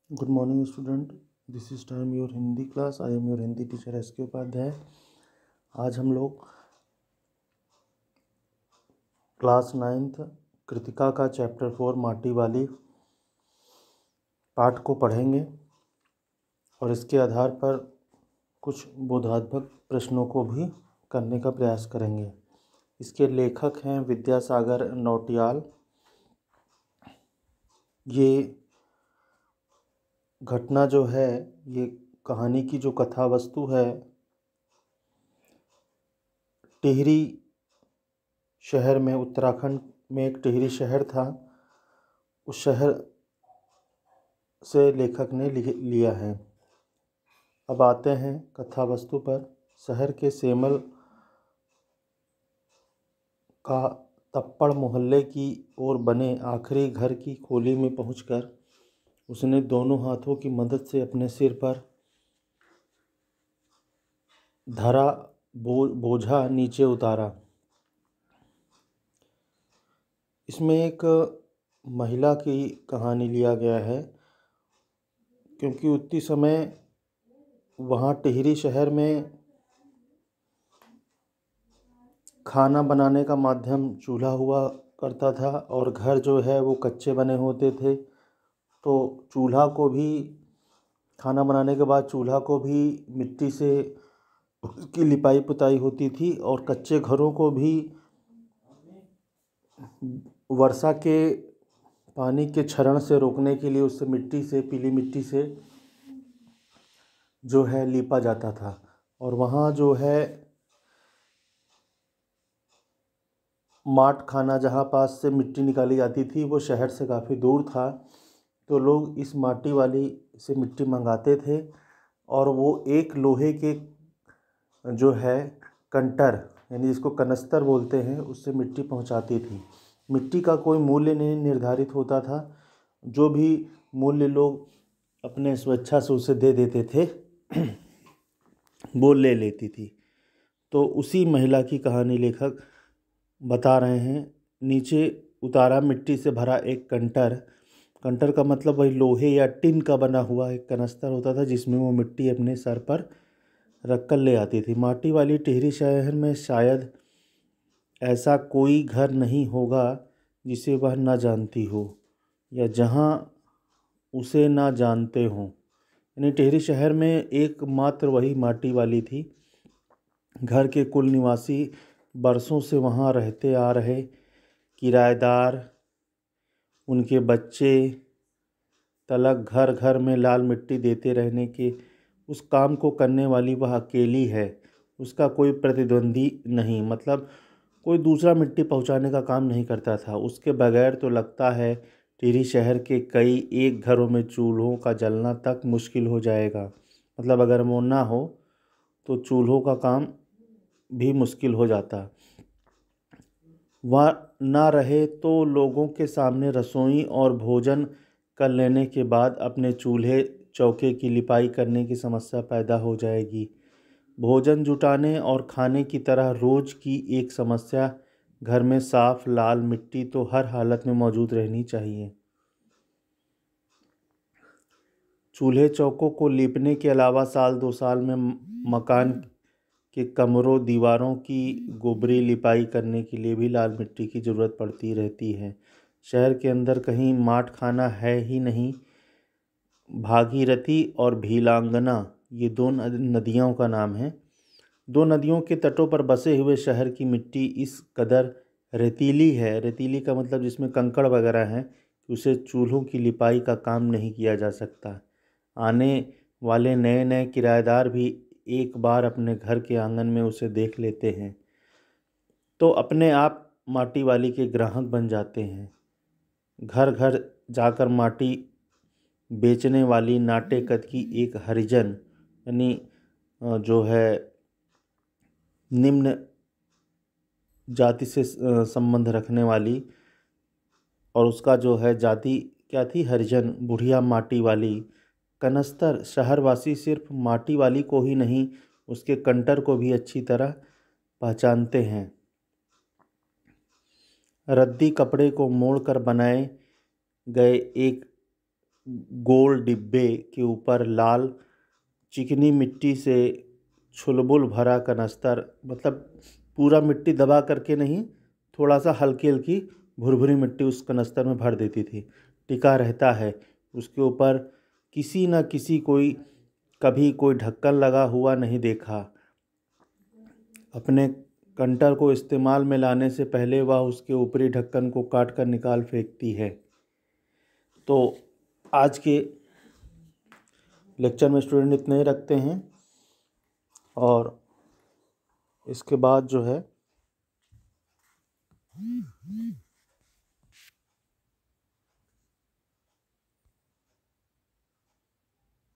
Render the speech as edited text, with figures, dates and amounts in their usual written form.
Good morning student, this is time your Hindi class. I am your Hindi teacher S K. Upadhyay. आज हम लोग class 9th Kritika का chapter 4 माटी वाली पाठ को पढ़ेंगे और इसके आधार पर कुछ बोधात्मक प्रश्नों को भी करने का प्रयास करेंगे। इसके लेखक हैं विद्यासागर नौटियाल। ये घटना जो है, ये कहानी की जो कथा वस्तु है, टिहरी शहर में, उत्तराखंड में एक टिहरी शहर था, उस शहर से लेखक ने लिया है। अब आते हैं कथा वस्तु पर। शहर के सेमल का तप्पड़ मोहल्ले की ओर बने आखिरी घर की खोली में पहुंचकर उसने दोनों हाथों की मदद से अपने सिर पर धरा बोझा नीचे उतारा। इसमें एक महिला की कहानी लिया गया है, क्योंकि उतनी समय वहाँ टिहरी शहर में खाना बनाने का माध्यम चूल्हा हुआ करता था और घर जो है वो कच्चे बने होते थे। तो चूल्हा को भी, खाना बनाने के बाद चूल्हा को भी मिट्टी से उसकी लिपाई पुताई होती थी और कच्चे घरों को भी वर्षा के पानी के क्षरण से रोकने के लिए उससे मिट्टी से, पीली मिट्टी से जो है लीपा जाता था। और वहाँ जो है माट खाना, जहाँ पास से मिट्टी निकाली जाती थी, वो शहर से काफ़ी दूर था। तो लोग इस माटी वाली से मिट्टी मंगाते थे और वो एक लोहे के जो है कंटर, यानी जिसको कनस्तर बोलते हैं, उससे मिट्टी पहुंचाती थी। मिट्टी का कोई मूल्य नहीं निर्धारित होता था, जो भी मूल्य लोग अपने स्वेच्छा से उसे दे देते थे वो ले लेती थी। तो उसी महिला की कहानी लेखक बता रहे हैं। नीचे उतारा मिट्टी से भरा एक कंटर। कंटर का मतलब वही लोहे या टिन का बना हुआ एक कनस्तर होता था, जिसमें वो मिट्टी अपने सर पर रख कर ले आती थी। माटी वाली टिहरी शहर में शायद ऐसा कोई घर नहीं होगा जिसे वह न जानती हो या जहाँ उसे ना जानते हों। यानी टिहरी शहर में एकमात्र वही माटी वाली थी। घर के कुल निवासी बरसों से वहाँ रहते आ रहे, किराएदार, उनके बच्चे तलक घर घर में लाल मिट्टी देते रहने के उस काम को करने वाली वह अकेली है। उसका कोई प्रतिद्वंदी नहीं, मतलब कोई दूसरा मिट्टी पहुंचाने का काम नहीं करता था। उसके बगैर तो लगता है टिहरी शहर के कई एक घरों में चूल्हों का जलना तक मुश्किल हो जाएगा। मतलब अगर वो ना हो तो चूल्हों का काम भी मुश्किल हो जाता। वह ना रहे तो लोगों के सामने रसोई और भोजन कर लेने के बाद अपने चूल्हे चौके की लिपाई करने की समस्या पैदा हो जाएगी। भोजन जुटाने और खाने की तरह रोज की एक समस्या घर में साफ लाल मिट्टी तो हर हालत में मौजूद रहनी चाहिए। चूल्हे चौकों को लीपने के अलावा साल 2 साल में मकान के कमरों दीवारों की गोबरी लिपाई करने के लिए भी लाल मिट्टी की ज़रूरत पड़ती रहती है। शहर के अंदर कहीं माट खाना है ही नहीं। भागीरथी और भीलांगना, ये दो नदियों का नाम है। दो नदियों के तटों पर बसे हुए शहर की मिट्टी इस कदर रेतीली है, रेतीली का मतलब जिसमें कंकड़ वगैरह हैं, उसे चूल्हों की लिपाई का काम नहीं किया जा सकता। आने वाले नए नए किराएदार भी एक बार अपने घर के आंगन में उसे देख लेते हैं तो अपने आप माटी वाली के ग्राहक बन जाते हैं। घर घर जाकर माटी बेचने वाली नाटे कद की एक हरिजन, यानी जो है निम्न जाति से संबंध रखने वाली, और उसका जो है जाति क्या थी, हरिजन, बुढ़िया माटी वाली। कनस्तर, शहरवासी सिर्फ माटी वाली को ही नहीं, उसके कंटर को भी अच्छी तरह पहचानते हैं। रद्दी कपड़े को मोड़कर बनाए गए एक गोल डिब्बे के ऊपर लाल चिकनी मिट्टी से छुलबुल भरा कनस्तर, मतलब पूरा मिट्टी दबा करके नहीं, थोड़ा सा हल्की हल्की भुरभुरी मिट्टी उस कनस्तर में भर देती थी, टिका रहता है। उसके ऊपर किसी न किसी कोई कभी कोई ढक्कन लगा हुआ नहीं देखा। अपने कंटर को इस्तेमाल में लाने से पहले वह उसके ऊपरी ढक्कन को काट कर निकाल फेंकती है। तो आज के लेक्चर में स्टूडेंट इतने ही रखते हैं, और इसके बाद जो है